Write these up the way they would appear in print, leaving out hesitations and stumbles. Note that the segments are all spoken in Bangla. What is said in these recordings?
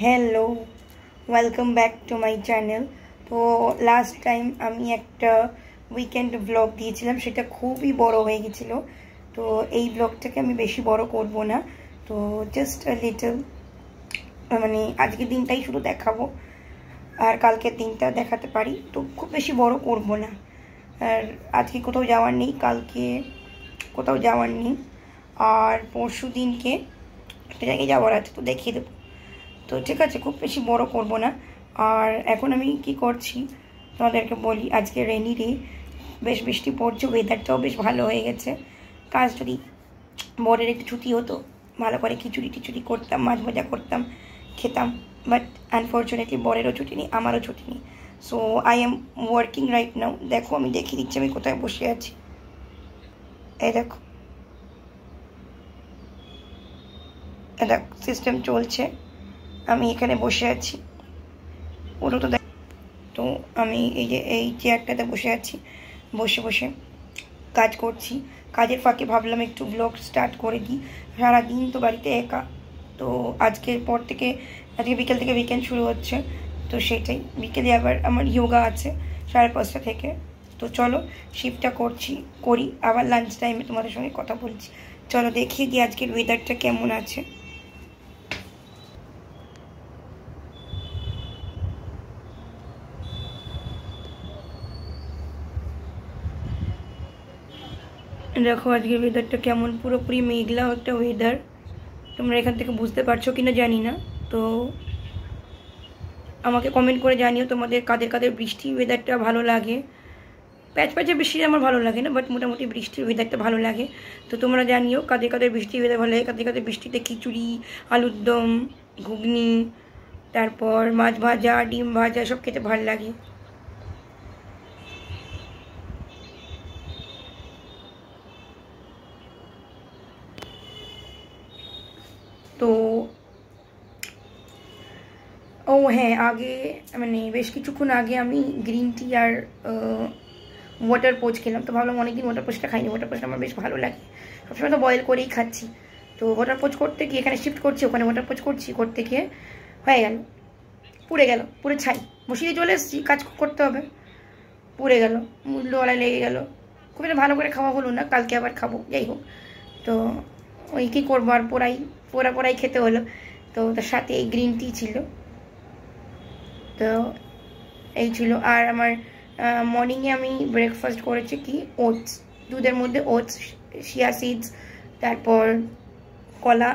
Hello, welcome back to my channel. তো লাস্ট টাইম আমি একটা উইকেন্ড ব্লগ দিয়েছিলাম, সেটা খুবই বড় হয়ে গেছিলো। তো এই ব্লগটাকে আমি বেশি বড় করব না, তো জাস্ট আ লিটল, মানে আজকের দিনটাই শুধু দেখাবো, আর কালকের দিনটা দেখাতে পারি, তো খুব বেশি বড় করব না। আর আজকে কোথাও যাওয়ার নেই, কালকে কোথাও যাওয়ার নেই, আর পরশু দিনকে একটা জায়গায় যাওয়ার আছে, তো দেখিয়ে দেবো। তো ঠিক আছে, খুব বেশি বড় করব না। আর এখন আমি কি করছি তোমাদেরকে বলি। আজকে রেনি ডে, বেশ বৃষ্টি পড়ছে, ওয়েদারটাও বেশ ভালো হয়ে গেছে। কাজ যদি বরের একটু ছুটি হতো, ভালো করে খিচুড়ি টিচুড়ি করতাম, মাছ ভাজা করতাম, খেতাম। বাট আনফর্চুনেটলি বরেরও ছুটি নেই, আমারও ছুটি নেই। So I am working right now. দেখো, আমি দেখিয়ে দিচ্ছি আমি কোথায় বসে আছি। এই দেখো, দেখো সিস্টেম চলছে, আমি এখানে বসে আছি। ওটা তো তো আমি এই যে এই চেয়ারটাতে বসে আছি, বসে বসে কাজ করছি। কাজের ফাঁকে ভাবলাম একটু ব্লগ স্টার্ট করে দিই। সারাদিন তো বাড়িতে একা, তো আজকের পর থেকে, আজকে বিকেল থেকে উইকেন্ড শুরু হচ্ছে, তো সেটাই। বিকেলে আবার আমার যোগা আছে 5:30 থেকে। তো চলো শিফটটা করি, আবার লাঞ্চ টাইমে তোমাদের সঙ্গে কথা বলছি। চলো দেখিয়ে দিই আজকের ওয়েদারটা কেমন আছে। দেখো আজকের ওয়েদারটা কেমন, পুরোপুরি মেঘলা একটা ওয়েদার। তোমরা এখান থেকে বুঝতে পারছো কিনা জানি না, তো আমাকে কমেন্ট করে জানিও তোমাদের কাদের কাদের বৃষ্টি ওয়েদারটা ভালো লাগে। প্যাচ প্যাচে বৃষ্টি আমার ভালো লাগে না, বাট মোটামুটি বৃষ্টির ওয়েদারটা ভালো লাগে। তো তোমরা জানিও কাদের কাদের বৃষ্টির ওয়েদার ভালো লাগে, কাদের কাদের বৃষ্টিতে খিচুড়ি, আলুর দম, ঘুগনি, তারপর মাছ ভাজা, ডিম ভাজা সব খেতে ভালো লাগে। তো ও হ্যাঁ, আগে মানে বেশ কিছুক্ষণ আগে আমি গ্রিন টি আর ওয়াটার পোচ খেলাম। তো ভাবলাম অনেকদিন ওয়াটার পোচটা খাইনি, ওয়াটার পোচটা আমার বেশ ভালো লাগে, সবসময় তো বয়েল করেই খাচ্ছি। তো ওয়াটার পোচ করতে গিয়ে এখানে শিফট করছি, ওখানে ওয়াটার পোচ করতে গিয়ে হয়ে গেল, পুড়ে ছাই। বসিয়ে চলে এসেছি, কাজ করতে হবে, পুড়ে গেল, মূল্যওয়ালা লেগে গেল। খুব একটা ভালো করে খাওয়া হলো না, কালকে আবার খাবো, যাই হোক। তো ওই কী করবো, আর পোড়াই খেতে হলো। তো তার সাথে এই গ্রিন টি ছিল, তো এই ছিল। আর আমার মর্নিংয়ে আমি ব্রেকফাস্ট করেছি কি, ওটস, দুধের মধ্যে ওটস, শিয়া সিডস, তারপর কলা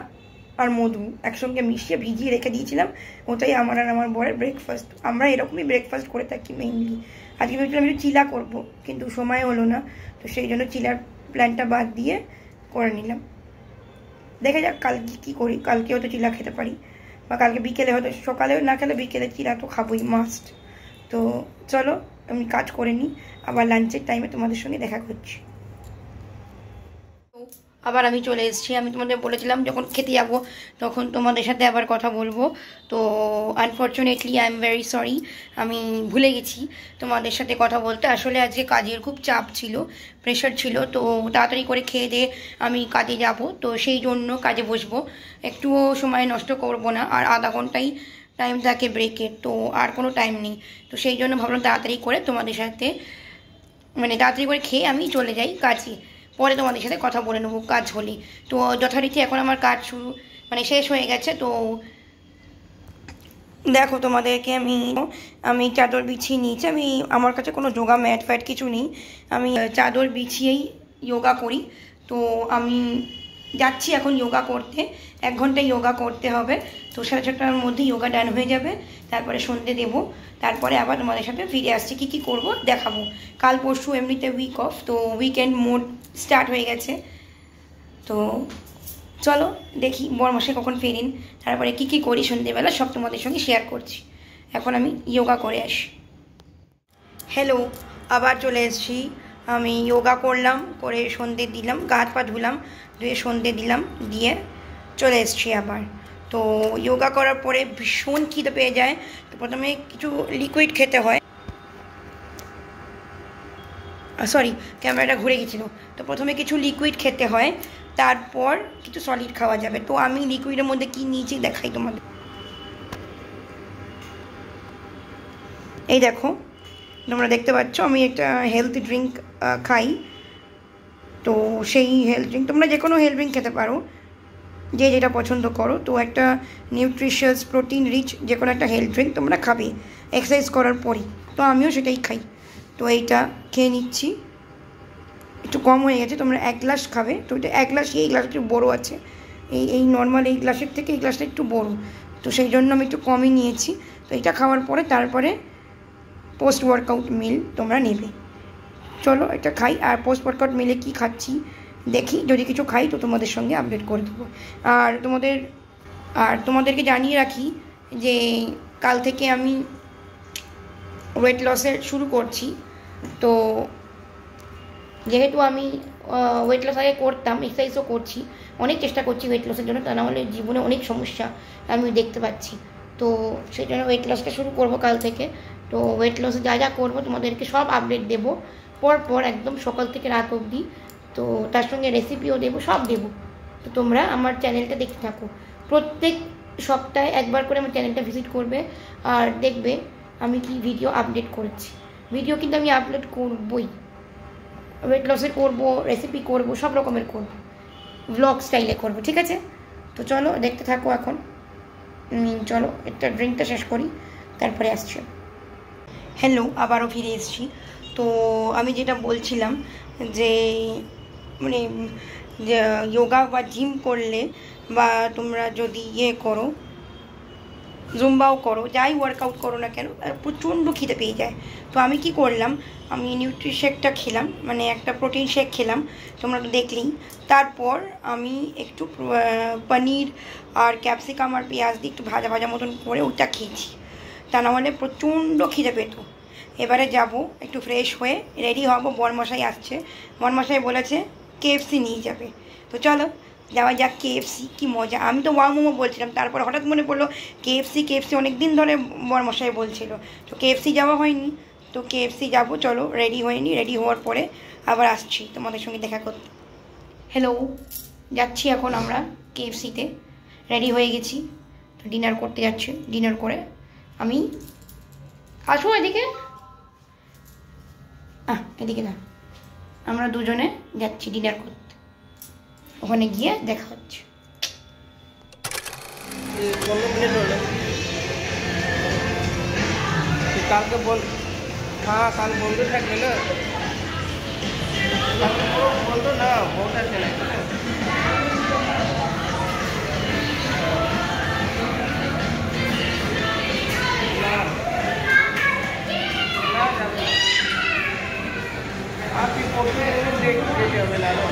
আর মধু একসঙ্গে মিশিয়ে ভিজিয়ে রেখে দিয়েছিলাম। ওটাই আমার আর আমার বরের ব্রেকফাস্ট। আমরা এরকমই ব্রেকফাস্ট করে থাকি মেইনলি। আজকে ভেবেছিলাম একটু চিলা করব, কিন্তু সময় হলো না, তো সেই জন্য চিলার প্ল্যানটা বাদ দিয়ে করে নিলাম। দেখা যাক কালকে কী করি, কালকে হয়তো চিলা খেতে পারি, বা কালকে বিকেলে, হয়তো সকালে না খেলে বিকেলে চিরা তো খাবোই মাস্ট। তো চলো আমি কাজ করে নিই, আবার লাঞ্চের টাইমে তোমাদের সঙ্গে দেখা করছি। আবার আমি চলে এসেছি। আমি তোমাদের বলেছিলাম যখন খেতে যাবো তখন তোমাদের সাথে আবার কথা বলবো। তো unfortunately I am very sorry, আমি ভুলে গেছি তোমাদের সাথে কথা বলতে। আসলে আজকে কাজের খুব চাপ ছিল, প্রেশার ছিল, তো তাড়াতাড়ি করে খেয়ে দিয়ে আমি কাজে যাব, তো সেই জন্য কাজে বসবো, একটুও সময় নষ্ট করব না। আর আধা ঘন্টাই টাইম থাকে ব্রেকের, তো আর কোনো টাইম নেই। তো সেই জন্য ভাবলাম তাড়াতাড়ি করে তোমাদের সাথে, মানে তাড়াতাড়ি করে খেয়ে আমি চলে যাই কাজে, পরে তোমাদের সাথে কথা বলে নেবো কাজ হলে। তো যথারীতি এখন আমার কাজ মানে শেষ হয়ে গেছে। তো দেখো তোমাদেরকে আমি চাদর বিছিয়ে নিয়েছি। আমার কাছে কোনো যোগা ম্যাট ফ্যাট কিছু নেই, আমি চাদর বিছিয়েই যোগা করি। তো আমি যাচ্ছি এখন যোগা করতে, 1 ঘন্টা যোগা করতে হবে। তো 6:30টার মধ্যে যোগা ডান হয়ে যাবে, তারপরে সন্ধে দেবো, তারপরে আবার তোমাদের সাথে ফিরে আসছি, কী কী করবো দেখাবো। কাল পরশু এমনিতে উইক অফ, তো উইকেন্ড মোড স্টার্ট হয়ে গেছে। তো চলো দেখি বরমশাই কখন ফেরেন, তারপরে কী কী করি সন্ধ্যেবেলা সব তোমাদের সঙ্গে শেয়ার করছি। এখন আমি যোগা করে আসি। হ্যালো, আবার চলে এসেছি। আমি যোগা করলাম, করে সন্ধে দিলাম, গা হাত পা ধুলাম, ধুয়ে সন্ধে দিলাম, দিয়ে চলে এসেছি আবার। তো যোগা করার পরে ভীষণ খিদে পেয়ে যায়, তো প্রথমে কিছু লিকুইড খেতে হয়। সরি, ক্যামেরাটা ঘুরে গেছিলো। তো প্রথমে কিছু লিকুইড খেতে হয়, তারপর কিছু সলিড খাওয়া যাবে। তো আমি লিকুইডের মধ্যে কি নিয়েছি দেখাই তোমাদের। এই দেখো তোমরা দেখতে পাচ্ছ আমি একটা হেলথ ড্রিঙ্ক খাই। তো সেই হেলথ ড্রিঙ্ক তোমরা যে কোনো হেলথ ড্রিঙ্ক খেতে পারো, যে যেটা পছন্দ করো। তো একটা নিউট্রিশিয়াস প্রোটিন রিচ যে কোনো একটা হেলথ ড্রিঙ্ক তোমরা খাবে এক্সারসাইজ করার পরই। তো আমিও সেটাই খাই। তো এইটা খেয়ে নিচ্ছি, একটু কম হয়ে গেছে, তোমরা 1 গ্লাস খাবে। তো এটা 1 গ্লাস, এই গ্লাস একটু বড়ো আছে, এই নর্মাল এই গ্লাসের থেকে এই গ্লাসটা একটু বড়ো, তো সেই জন্য আমি একটু কমই নিয়েছি। তো এটা খাওয়ার পরে তারপরে পোস্ট ওয়ার্কআউট মিল তোমরা নেবে। চলো এটা খাই, আর পোস্ট ওয়ার্কআউট মিলে কী খাচ্ছি দেখি, যদি কিছু খাই তো তোমাদের সঙ্গে আপডেট করে দেবো। আর তোমাদেরকে জানিয়ে রাখি যে কাল থেকে আমি ওয়েট লসের শুরু করছি। তো যেহেতু আমি ওয়েট লস আগে করতাম, এক্সারসাইজও করছি, অনেক চেষ্টা করছি ওয়েট লসের জন্য, তা নাহলে জীবনে অনেক সমস্যা আমি দেখতে পাচ্ছি। তো সেই জন্য ওয়েট লসটা শুরু করবো কাল থেকে। তো ওয়েট লসে যা যা করবো তোমাদেরকে সব আপডেট দেবো পর একদম সকাল থেকে রাত অবধি। তো তার সঙ্গে রেসিপিও দেবো, সব দেবো। তো তোমরা আমার চ্যানেলটা দেখতে থাকো, প্রত্যেক সপ্তাহে একবার করে আমার চ্যানেলটা ভিজিট করবে আর দেখবে আমি কি ভিডিও আপডেট করেছি। ভিডিও কিন্তু আমি আপলোড করবই, ওয়েট লসের করবো, রেসিপি করবো, সব রকমের করবো, ব্লগ স্টাইলে করবো, ঠিক আছে? তো চলো দেখতে থাকো। এখন চলো একটা ড্রিঙ্কটা শেষ করি, তারপরে আসছি। হ্যালো, আবারও ফিরে এসেছি। তো আমি যেটা বলছিলাম যে মানে যোগা বা জিম করলে বা তোমরা যদি করো, জুম্বাও করো, যাই ওয়ার্কআউট করো না কেন, প্রচণ্ড খিদে পেয়ে যায়। তো আমি কি করলাম, আমি নিউট্রিশেকটা খেলাম, মানে একটা প্রোটিন শেক খেলাম, তোমরা তো দেখলেই। তারপর আমি একটু পনির আর ক্যাপসিকাম আর পেঁয়াজ দিয়ে একটু ভাজা ভাজা মতন করে ওটা খেয়েছি। তা না হলে প্রচণ্ড খিদে পেত। এবারে যাব একটু ফ্রেশ হয়ে রেডি হব, বরমশাই আসছে, বরমশাই বলেছে KFC নিয়ে যাবে। তো চলো যাওয়া যাক KFC। কি মজা! আমি তো ওয়াও মোমো বলছিলাম, তারপর হঠাৎ মনে পড়লো KFC অনেক দিন ধরে বরমশাই বলছিল, তো KFC যাওয়া হয়নি। তো KFC যাবো, চলো রেডি হয়নি, রেডি হওয়ার পরে আবার আসছি তোমাদের সঙ্গে দেখা করতে। হ্যালো, যাচ্ছি এখন আমরা KFCতে, রেডি হয়ে গেছি, তো ডিনার করতে যাচ্ছি। ডিনার করে আমি আসো এদিকে, এদিকে না, আমরা দুজনে যাচ্ছি ডিনার করতে, ওখানে গিয়ে দেখা হচ্ছে। 15 मिनट हो गए। काल के बोल, हाँ काल बोल दो ना, बोल दो ना, बहुत अच्छा लगेगा। आप ही फोटो देख लीजिए, मिला लो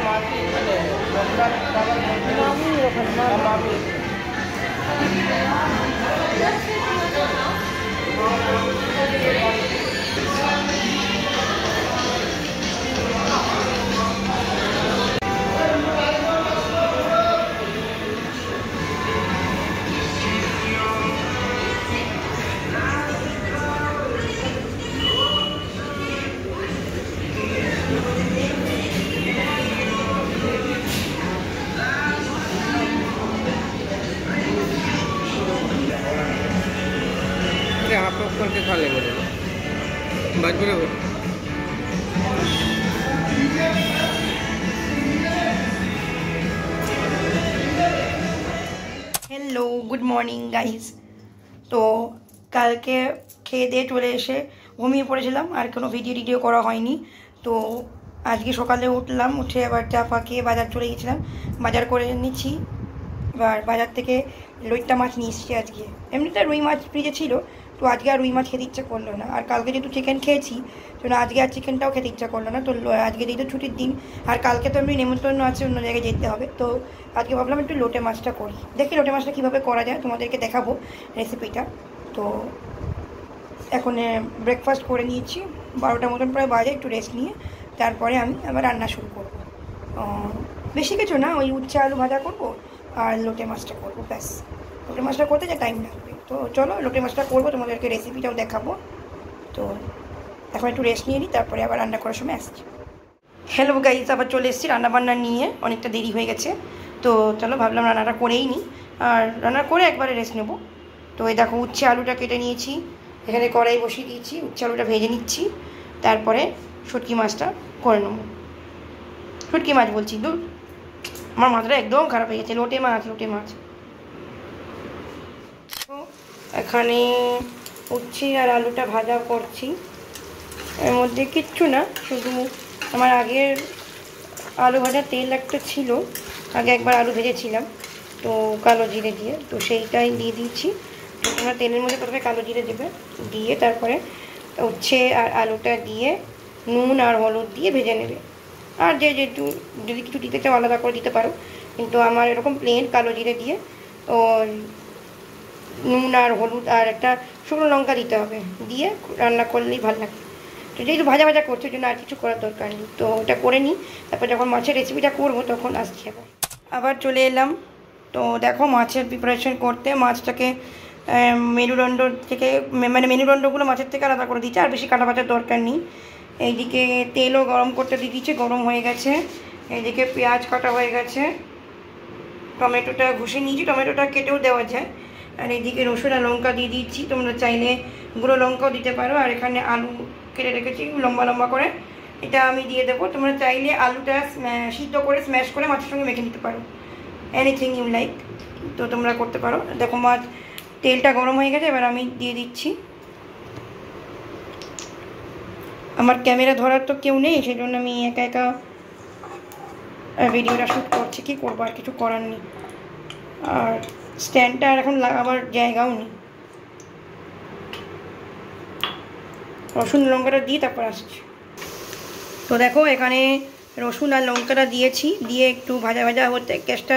माटी मामी हाफ ऑफ करके खा लेंगे बात बराबर। Hello, good morning guys. তো কালকে খেয়ে দিয়ে চলে এসে ঘুমিয়ে পড়েছিলাম, আর কোনো ভিডিও করা হয়নি। তো আজকে সকালে উঠলাম, উঠে আবার চা ফা খেয়ে বাজার চলে গেছিলাম, বাজার করে নিচ্ছি। এবার বাজার থেকে লইট্টা মাছ নিয়ে এসেছি আজকে। এমনিতে রুই মাছ ফ্রিজে ছিল, তো আজকে আর রুই মাছ খেতে ইচ্ছা করলো না। আর কালকে যেহেতু চিকেন খেয়েছি, তো আজকে আর চিকেনটাও খেতে ইচ্ছা করলো না। তো আজকে যেহেতু ছুটির দিন, আর কালকে তো এমনি নেমন্তন্ন আছে, অন্য জায়গায় যেতে হবে। তো আজকে ভাবলাম একটু লোটে মাছটা করি, দেখি লোটে মাছটা কীভাবে করা যায়, তোমাদেরকে দেখাবো রেসিপিটা। তো এখন ব্রেকফাস্ট করে নিয়েছি, 12টার মতন প্রায় বাজে, একটু রেস্ট নিয়ে তারপরে আমি আবার রান্না শুরু করবো। বেশি কিছু না, ওই উচ্ছে আলু ভাজা করবো আর লোটে মাছটা করবো, ব্যাস। লোটে মাছটা করতে যা টাইম লাগবে। তো চলো লোটে মাছটা করবো, তোমাদেরকে রেসিপিটাও দেখাবো। তো এখন একটু রেস্ট নিয়ে নিই, তারপরে আবার রান্না করার সময় আসছি। হ্যালো গাইস, আবার চলে এসেছি রান্নাবান্না নিয়ে, অনেকটা দেরি হয়ে গেছে। তো চলো ভাবলাম রান্নাটা করেই নিই, আর রান্না করে একবারে রেস্ট নেবো। তো এই দেখো উচ্ছে আলুটা কেটে নিয়েছি, এখানে কড়াই বসিয়ে দিয়েছি, উচ্ছে আলুটা ভেজে নিচ্ছি, তারপরে শুটকি মাছটা করে নেবো। শুটকি মাছ বলছি, দূর আমার মাথাটা একদম খারাপ হয়ে গেছে, লোটে মাছ। তো এখানে উচ্ছে আর আলুটা ভাজা করছি, এর মধ্যে কিচ্ছু না, শুধু আমার আগের আলু ভাজা তেল একটা ছিল, আগে একবার আলু ভেজেছিলাম তো কালো জিরে দিয়ে, তো সেইটাই দিয়ে দিচ্ছি। তো তোমরা তেলের মধ্যে প্রথমে কালো জিরে দেবে, দিয়ে তারপরে উচ্ছে আর আলুটা দিয়ে নুন আর হলুদ দিয়ে ভেজে নেবে। আর যেহেতু যদি কিছু দিতে চাও আলাদা করে দিতে পারো, কিন্তু আমার এরকম প্লেন কালো জিরে দিয়ে ওই নুন আর হলুদ আর একটা শুকনো লঙ্কা দিতে হবে, দিয়ে রান্না করলেই ভালো লাগে। তো যেহেতু ভাজা ভাজা করছে ওই জন্য আর কিছু করার দরকার নেই, তো ওটা করে নিই, তারপর যখন মাছের রেসিপিটা করবো তখন আসছি। আবার চলে এলাম। তো দেখো মাছের প্রিপারেশন করতে, মাছটাকে মেরুদণ্ড থেকে মানে মেরুদণ্ডগুলো মাছের থেকে আলাদা করে দিচ্ছে, আর বেশি কাটা বাটার দরকার নেই। এইদিকে তেলও গরম করতে দিয়ে দিচ্ছে, গরম হয়ে গেছে। এইদিকে পেঁয়াজ কাটা হয়ে গেছে, টমেটোটা ঘষে নিয়েছি, টমেটোটা কেটেও দেওয়া যায়। আর এইদিকে রসুন আর লঙ্কা দিয়ে দিচ্ছি, তোমরা চাইলে গুঁড়ো লঙ্কাও দিতে পারো। আর এখানে আলু কেটে রেখেছি লম্বা লম্বা করে, এটা আমি দিয়ে দেবো। তোমরা চাইলে আলুটা সিদ্ধ করে স্ম্যাশ করে মাছের সঙ্গে মেখে নিতে পারো, এনিথিং ইউ লাইক, তো তোমরা করতে পারো। দেখো মাছ তেলটা গরম হয়ে গেছে, এবার আমি দিয়ে দিচ্ছি। আমার ক্যামেরা ধরার তো কেউ নেই, সেই জন্য আমি একা একা ভিডিওটা শ্যুট করছি, কী করবো, আর কিছু করার নেই। আর স্ট্যান্ডটা আর এখন লাগাবার জায়গাও নেই। রসুন লঙ্কাটা দিয়ে তারপর আসছি। তো দেখো এখানে রসুন আর লঙ্কাটা দিয়েছি, দিয়ে একটু ভাজা ভাজা হতে গ্যাসটা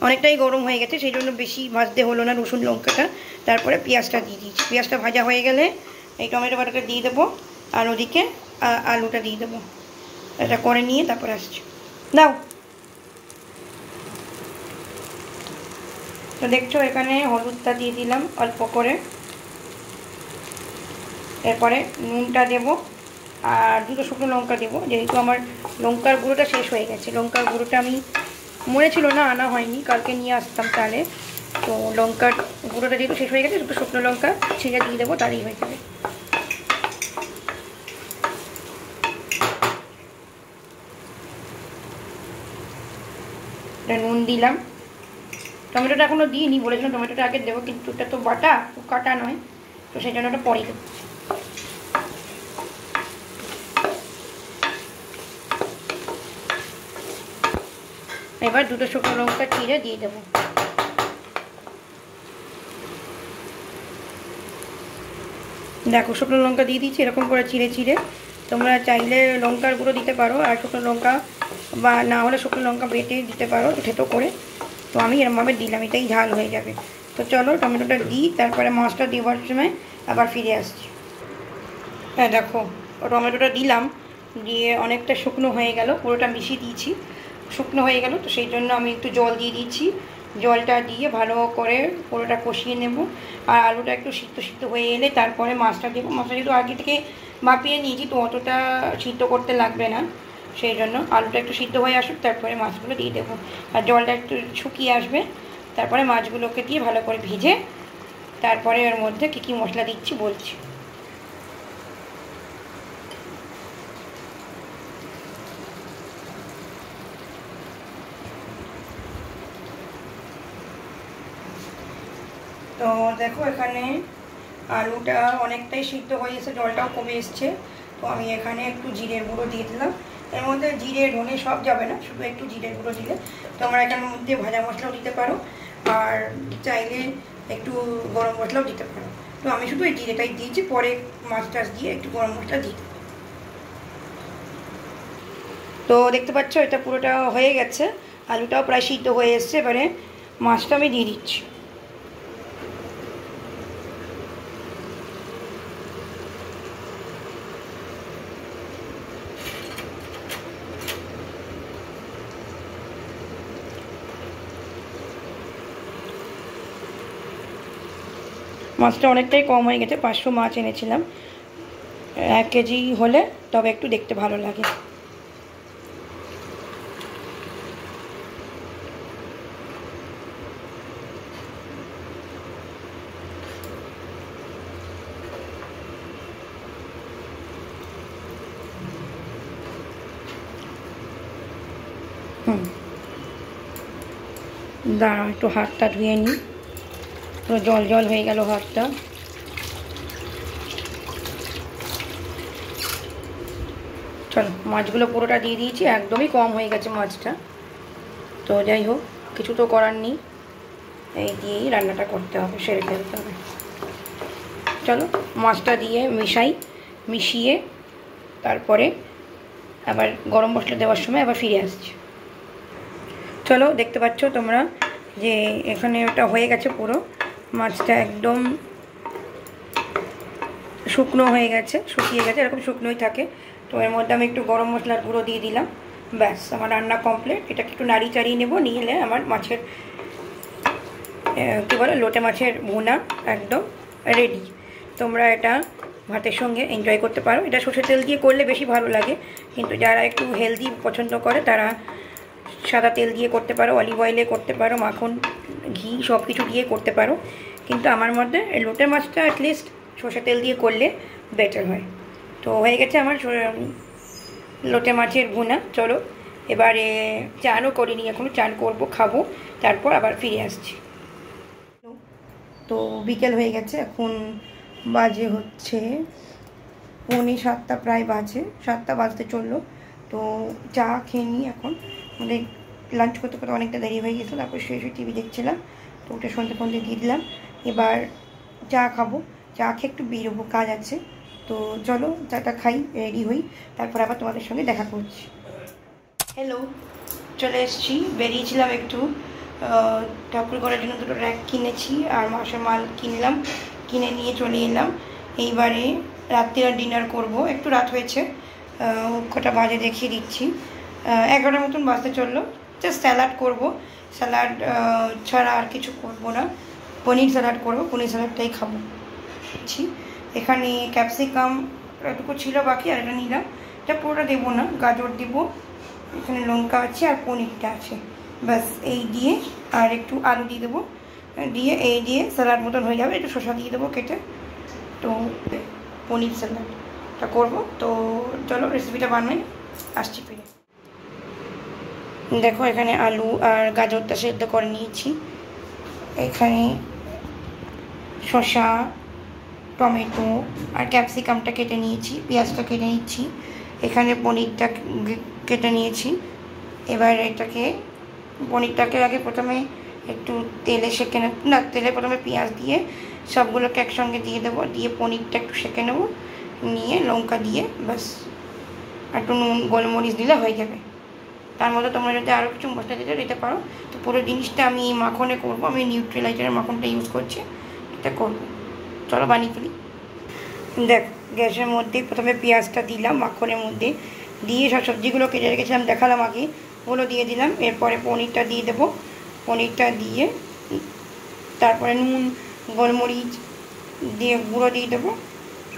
অনেকটাই গরম হয়ে গেছে, সেই জন্য বেশি ভাজতে হলো না রসুন লঙ্কাটা। তারপরে পেঁয়াজটা দিয়ে দিয়েছি, পেঁয়াজটা ভাজা হয়ে গেলে এই টমেটো বাটাটা দিয়ে দেবো, আর ওদিকে আলুটা দিয়ে দেবো। এটা করে নিয়ে তারপরে আসছি, দাও। তো দেখছো এখানে হলুদটা দিয়ে দিলাম অল্প করে, এরপরে নুনটা দেবো আর দুটো শুকনো লঙ্কা দেবো, যেহেতু আমার লঙ্কার গুঁড়োটা শেষ হয়ে গেছে। লঙ্কার গুঁড়োটা আমি মনে ছিল না, আনা হয়নি, কালকে নিয়ে আসতাম তাহলে। তো লঙ্কার গুঁড়োটা যেহেতু শেষ হয়ে গেছে, দুটো শুকনো লঙ্কা ছিঁড়ে দিয়ে দেবো, তারই হয়ে যাবে। নুন দিলাম, টমেটোটা এখনও দিইনি, বলেছিলাম টমেটোটা আগে দেবো, কিন্তু এটা তো বাটা, কাটা নয়, তো সেই জন্য ওটা পরে দেবো। এবার দুটো শুকনো লঙ্কা চিড়ে দিয়ে দেবো। দেখো শুকনো লঙ্কা দিয়ে দিচ্ছি এরকম করে চিড়ে চিড়ে। তোমরা চাইলে লঙ্কার গুঁড়ো দিতে পারো, আর শুকনো লঙ্কা বা না হলে শুকনো লঙ্কা বেটে দিতে পারো থেতো করে। তো আমি এরমভাবে দিলাম, এটাই ঝাল হয়ে যাবে। তো চলো টমেটোটা দিই, তারপরে মাছটা দেওয়ার সময় আবার ফিরে আসছি। হ্যাঁ দেখো টমেটোটা দিলাম, দিয়ে অনেকটা শুকনো হয়ে গেল, পুরোটা মিশিয়ে দিয়েছি, শুকনো হয়ে গেল। তো সেই জন্য আমি একটু জল দিয়ে দিচ্ছি, জলটা দিয়ে ভালো করে পুরোটা কষিয়ে নেব। আর আলুটা একটু সিদ্ধ সিদ্ধ হয়ে এলে তারপরে মাছটা দেবো। মাছটা যেহেতু আগে থেকে মাপিয়ে নিয়েছি, তো অতটা সিদ্ধ করতে লাগবে না, সেই জন্য আলুটা একটু সিদ্ধ হয়ে আসুক, তারপরে মাছগুলো দিয়ে দেবো। আর জলটা একটু শুকিয়ে আসবে, তারপরে মাছগুলোকে দিয়ে ভালো করে ভেজে তারপরে এর মধ্যে কী কী মশলা দিচ্ছি বলছি। তো দেখো এখানে আলুটা অনেকটাই সিদ্ধ হয়ে এসে জলটাও কমে এসছে। তো আমি এখানে একটু জিরের গুঁড়ো দিয়ে দিলাম। এর মধ্যে জিরে ধনে সব যাবে না, শুধু একটু জিরের গুঁড়ো দিলে। তোমরা এখানের মধ্যে ভাজা মশলাও দিতে পারো, আর চাইলে একটু গরম মশলাও দিতে পারো। তো আমি শুধু এই জিরেটাই দিয়েছি, পরে মাছ টাছ দিয়ে একটু গরম মশলা দিই। তো দেখতে পাচ্ছ এটা পুরোটা হয়ে গেছে, আলুটাও প্রায় সিদ্ধ হয়ে এসছে। এবারে মাছটা আমি দিয়ে দিচ্ছি। মাছটা অনেকটাই কম হয়ে গেছে, 500 মাছ এনেছিলাম, 1 কেজি হলে তবে একটু দেখতে ভালো লাগে। দাঁড়াও একটু হাতটা ধুয়ে নিই, পুরো জল জল হয়ে গেল হাতটা। চলো মাছগুলো পুরোটা দিয়ে দিয়েছি, একদমই কম হয়ে গেছে মাছটা। তো যাই হোক, কিছু তো করার নেই, এই দিয়েই রান্নাটা করতে হবে, সেরে ফেলতে হবে। চলো মাছটা দিয়ে মিশিয়ে তারপরে আবার গরম মশলা দেওয়ার সময় আবার ফিরে আসছি। চলো দেখতে পাচ্ছ তোমরা যে এখানে ওটা হয়ে গেছে, পুরো মাছটা একদম শুকনো হয়ে গেছে, শুকিয়ে গেছে, এরকম শুকনোই থাকে। তো এর মধ্যে আমি একটু গরম মশলার গুঁড়ো দিয়ে দিলাম, ব্যাস আমার রান্না কমপ্লিট। এটাকে একটু নাড়ি চাড়িয়ে নেবো, নিয়ে এলে আমার মাছের কী বলে লোটে মাছের ভুনা একদম রেডি। তোমরা এটা ভাতের সঙ্গে এনজয় করতে পারো। এটা সরষের তেল দিয়ে করলে বেশি ভালো লাগে, কিন্তু যারা একটু হেলদি পছন্দ করে তারা সাদা তেল দিয়ে করতে পারো, অলিভ অয়েলে করতে পারো, মাখন ঘি সব কিছু দিয়ে করতে পারো। কিন্তু আমার মধ্যে লোটে মাছটা অ্যাটলিস্ট সরষের তেল দিয়ে করলে বেটার হয়। তো হয়ে গেছে আমার লোটে মাছের ভুনা। চলো এবারে চানও করিনি, এখনও চান করবো, খাবো, তারপর আবার ফিরে আসছি। তো বিকেল হয়ে গেছে, এখন বাজে হচ্ছে 6:45 প্রায় বাজে, 7টা বাজতে চললো। তো চা খেয়ে নিই এখন, আমাদের লাঞ্চ করতে করতে অনেকটা দেরি হয়ে গেছিলো, তারপর শুয়ে টিভি দেখছিলাম। তো ওটা সন্ধে দিয়ে দিলাম, এবার চা খাবো, চা খেয়ে একটু বেরোবো, কাজ আছে। তো চলো চাটা খাই, রেডি হই, তারপর আবার তোমাদের সঙ্গে দেখা করছি। হ্যালো, চলে এসেছি, বেরিয়েছিলাম একটু ঠাকুর করার জন্য, দুটো র্যাক কিনেছি আর মাসের মাল কিনে নিয়ে চলে এলাম। এইবারে রাত্রির ডিনার করব, একটু রাত হয়েছে, কটা বাজে দেখিয়ে দিচ্ছি, 11টার মতন বাজতে চললো। জাস্ট স্যালাড করব, স্যালাড ছাড়া আর কিছু করব না, পনির স্যালাড করব, পনির স্যালাডটাই খাবো। এখানে ক্যাপসিকাম এটুকু ছিল বাকি, আর এটা নিলাম, এটা পুরোটা দেবো না, গাজর দেবো, এখানে লঙ্কা আছে আর পনিরটা আছে, ব্যাস এই দিয়ে আর একটু আলু দিয়ে দেবো, দিয়ে এই দিয়ে স্যালাড মতন হয়ে যাবে। একটু শসা দিয়ে দেবো কেটে, তো পনির স্যালাডটা করবো। তো চলো রেসিপিটা বানাই, আসছি ফিরে। দেখো এখানে আলু আর গাজরটা সেদ্ধ করে নিয়েছি, এখানে শসা, টমেটো আর ক্যাপসিকামটা কেটে নিয়েছি, পেঁয়াজটা কেটে নিচ্ছি, এখানে পনিরটা কেটে নিয়েছি। এবার পনিরটাকে আগে প্রথমে একটু তেলে সেঁকে নেব, না তেলে প্রথমে পেঁয়াজ দিয়ে সবগুলোকে একসঙ্গে দিয়ে দেবো, দিয়ে পনিরটা একটু সেঁকে নেবো, নিয়ে লঙ্কা দিয়ে ব্যাস একটু নুন গোলমরিচ দিলে হয়ে যাবে। তার মধ্যে তোমরা যদি আরও কিছু মশলা দিতে পারো। তো পুরো জিনিসটা আমি মাখনে করবো, আমি নিউট্রিলাইজারের মাখনটা ইউজ করছি, এটা করবো। চলো বানিয়ে ফেলি। দেখ গ্যাসের মধ্যে প্রথমে পেঁয়াজটা দিলাম, মাখনের মধ্যে দিয়ে সব সবজিগুলো কেটে রেখেছিলাম দেখালাম আগে, ওগুলো দিয়ে দিলাম। এরপরে পনিরটা দিয়ে দেবো, পনিরটা দিয়ে তারপরে নুন গোলমরিচ দিয়ে গুঁড়ো দিয়ে দেবো,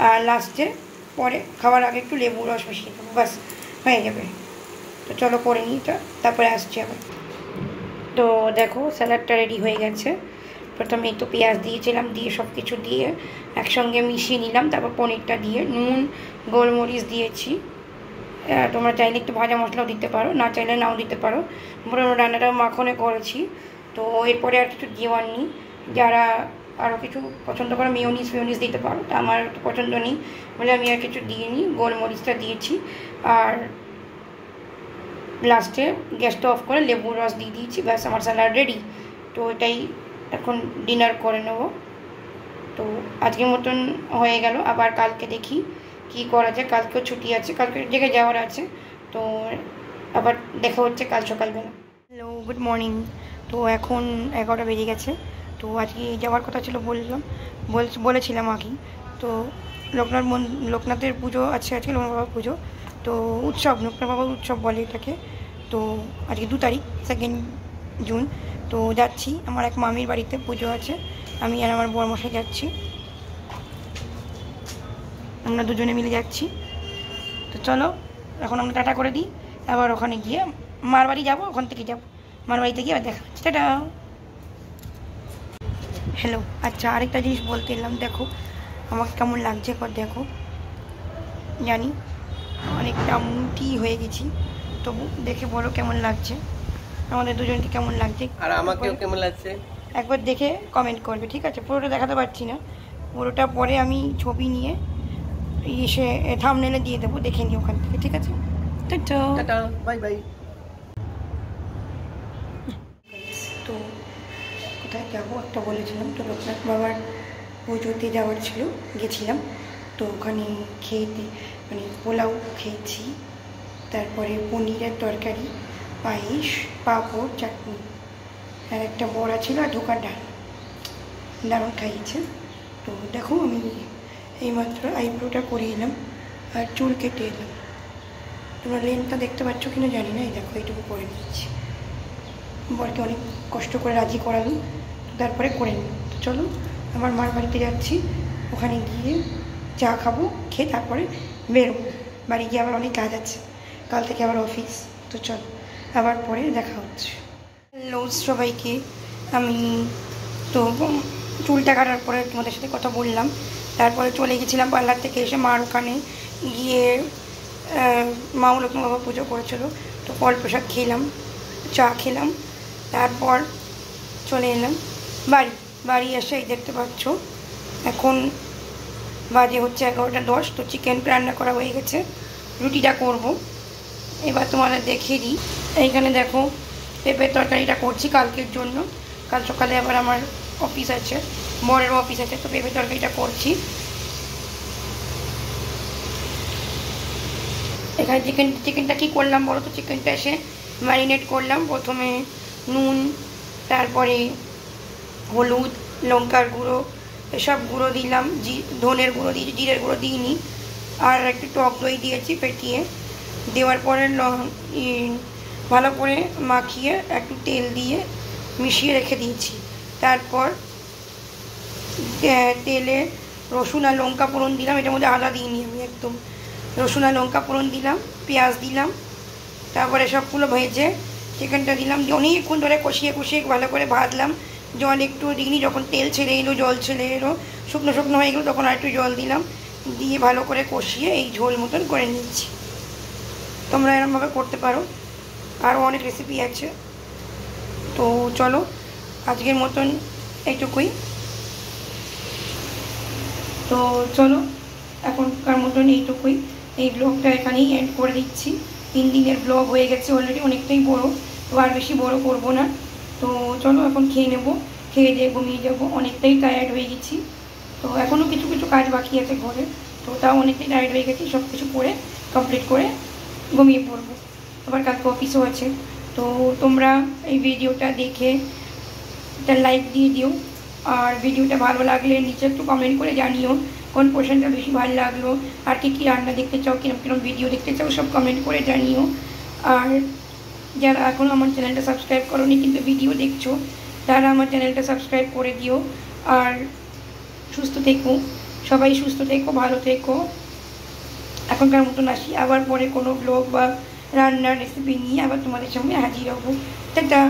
আর লাস্টে পরে খাওয়ার আগে একটু লেবু রস মিশিয়ে দেবো, ব্যাস হয়ে যাবে। তো চলো করে নিই, তারপরে আসছি আবার। তো দেখো স্যালাডটা রেডি হয়ে গেছে। প্রথমে একটু পেঁয়াজ দিয়েছিলাম, দিয়ে সব কিছু দিয়ে একসঙ্গে মিশিয়ে নিলাম, তারপর পনিরটা দিয়ে নুন গোলমরিচ দিয়েছি। তোমরা চাইলে একটু ভাজা মশলাও দিতে পারো, না চাইলে নাও দিতে পারো। পুরো রান্নাটা মাখনে করেছি। তো এরপরে আর কিছু দেওয়ার নেই, যারা আরও কিছু পছন্দ করে মেয়োনিজ দিতে পারো, তা আমার পছন্দ নেই বলে আমি আর কিছু দিইনি, গোলমরিচটা দিয়েছি। আর লাস্টে গ্যাসটা অফ করে লেবুর রস দিয়ে দিয়েছি, ব্যাস আমার স্যালাড রেডি। তো এটাই এখন ডিনার করে নেব। তো আজকের মতন হয়ে গেল, আবার কালকে দেখি কি করা যায়, কালকেও ছুটি আছে, কালকে জায়গায় যাওয়ার আছে। তো আবার দেখা হচ্ছে কাল সকালবেলা। Hello, good morning. তো এখন 11টা বেজে গেছে। তো আজকে যাওয়ার কথা ছিল, বলেছিলাম আগেই। তো লোকনাথের পুজো আছে আজকে, লোকনাথ বাবার পুজো, তো উৎসব, লোকনাথ বাবার উৎসব বলে এটাকে। তো আজকে 2 তারিখ 2 জুন। তো যাচ্ছি, আমার এক মামির বাড়িতে পুজো আছে, আমি আর আমার বরমশাই যাচ্ছি, আমরা দুজনে মিলে যাচ্ছি। তো চলো এখন আমরা টাটা করে দিই, আবার ওখানে গিয়ে মার বাড়ি যাবো, ওখান থেকে যাবো মার বাড়িতে গিয়ে দেখা হচ্ছে, টাটা। হ্যালো, আচ্ছা আরেকটা জিনিস বলতে এলাম, দেখো আমাকে কেমন লাগছে, দেখো জানি অনেকটা মুটি হয়ে গেছি, তবু দেখে বলো কেমন লাগছে। আমাদের দুজনকে কেমন লাগছে আর আমাকেও কেমন লাগছে একবার দেখে কমেন্ট করবে, ঠিক আছে? পুরোটা দেখাতে পারছি না, পুরোটা পরে আমি ছবি নিয়ে এসে থাম্বনেলে দিয়ে দেবো, দেখে নিই ওখান থেকে, ঠিক আছে? Tata, bye bye. তো কোথায় যাবো একটা বলেছিলাম, তো লোকনাথ বাবার পুজোতে যাওয়ার ছিল, গেছিলাম। তো ওখানে খেতে মানে পোলাও খেয়েছি, তারপরে পনিরের তরকারি, পায়েস, পাঁপড়, চাটনি, আর একটা বড়া ছিল, আর ঢোকার ডাল, দারুণ খাইয়েছে। তো দেখো আমি এইমাত্র আইব্রোটা করে এলাম আর চুল কেটে এলাম। তোমরা লেনটা দেখতে পাচ্ছ কিনা জানি না, এই দেখো এইটুকু করে নিচ্ছি। বরকে অনেক কষ্ট করে রাজি করালাম, তারপরে করে নিই। তো চলো আমার মার বাড়িতে যাচ্ছি, ওখানে গিয়ে চা খাবো, খেয়ে তারপরে বেরোবো। বাড়ি গিয়ে আবার অনেক কাজ আছে, কাল থেকে আবার অফিস। তো চলো আবার পরে দেখা হচ্ছে। হ্যালো সবাইকে, আমি তো চুলটা কাটার পরে তোমাদের সাথে কথা বললাম, তারপরে চলে গেছিলাম পার্লার থেকে এসে মার ওখানে গিয়ে মা লক্ষ্মী বাবা পুজো করেছিল, তো ফল প্রসাদ খেলাম, চা খেলাম, তারপর চলে এলাম বাড়ি এসে এই দেখতে পাচ্ছ এখন বাজে হচ্ছে 11:10। তো চিকেন রান্না করা হয়ে গেছে, রুটিটা করব। এবার তোমাদের দেখিয়ে দিই, এইখানে দেখো পেঁপের তরকারিটা করছি কালকের জন্য, কাল সকালে আবার আমার অফিস আছে, বরেরও অফিস আছে, তো পেঁপের তরকারিটা করছি। এখানে চিকেনটা কী করলাম বলো তো? চিকেনটা এসে ম্যারিনেট করলাম, প্রথমে নুন, তারপরে হলুদ, লঙ্কার গুঁড়ো, এসব গুঁড়ো দিলাম, ধনের গুঁড়ো দিয়েছি, জিরের গুঁড়ো দিইনি, আর একটু টক দই দিয়েছি ফেটিয়ে। দেওয়ার পরে ভালো করে মাখিয়ে একটু তেল দিয়ে মিশিয়ে রেখে দিয়েছি। তারপর তেলে রসুন আর লঙ্কা ফোড়ন দিলাম, এটার মধ্যে আদা দিইনি আমি, একদম রসুন আর লঙ্কা ফোড়ন দিলাম, পেঁয়াজ দিলাম, তারপরে সবগুলো ভেজে চিকেনটা দিলাম, অনেকক্ষণ ধরে কষিয়ে ভালো করে ভাজলাম। জল একটু দিইনি, যখন তেল ছেড়ে এলো, জল ছেড়ে এলো, শুকনো হয়ে গেলো, তখন আর একটু জল দিলাম, দিয়ে ভালো করে কষিয়ে এই ঝোল মতন করে নিচ্ছি। তোমরা এরকমভাবে করতে পারো, আরও অনেক রেসিপি আছে। তো চলো আজকের মতন এইটুকুই। তো চলো এখনকার মতন এইটুকুই, এই ব্লগটা এখানেই এন্ড করে দিচ্ছি। 3 দিনের ব্লগ হয়ে গেছে অলরেডি, অনেকটাই বড়, তো আর বেশি বড় করব না। তো চলো এখন খেয়ে নেবো, খেয়ে দিয়ে ঘুমিয়ে যাবো, অনেকটাই টায়ার্ড হয়ে গেছি। তো এখনও কিছু কাজ বাকি আছে ঘরে, তো তাও অনেকটাই টায়ার্ড হয়ে গেছি, সব কিছু করে কমপ্লিট করে ঘুমিয়ে পড়বো, আবার কালকে অফিসও আছে। তো তোমরা এই ভিডিওটা দেখে একটা লাইক দিয়ে দিও, আর ভিডিওটা ভালো লাগলে নিচে একটু কমেন্ট করে জানিও কোন পোর্শনটা বেশি ভালো লাগলো, আর কী রান্না দেখতে চাও, কিরম ভিডিও দেখতে চাও, সব কমেন্ট করে জানিও। আর যারা এখনও আমার চ্যানেলটা সাবস্ক্রাইব করোনি কিন্তু ভিডিও দেখছো, তারা আমার চ্যানেলটা সাবস্ক্রাইব করে দিও। আর সুস্থ থেকো, সবাই সুস্থ থেকো, ভালো থেকো। এখনকার মতন আসি, আবার পরে কোনো ব্লগ বা রান্নার রেসিপি নিয়ে আবার তোমাদের সামনে হাজির হবো। টাটা।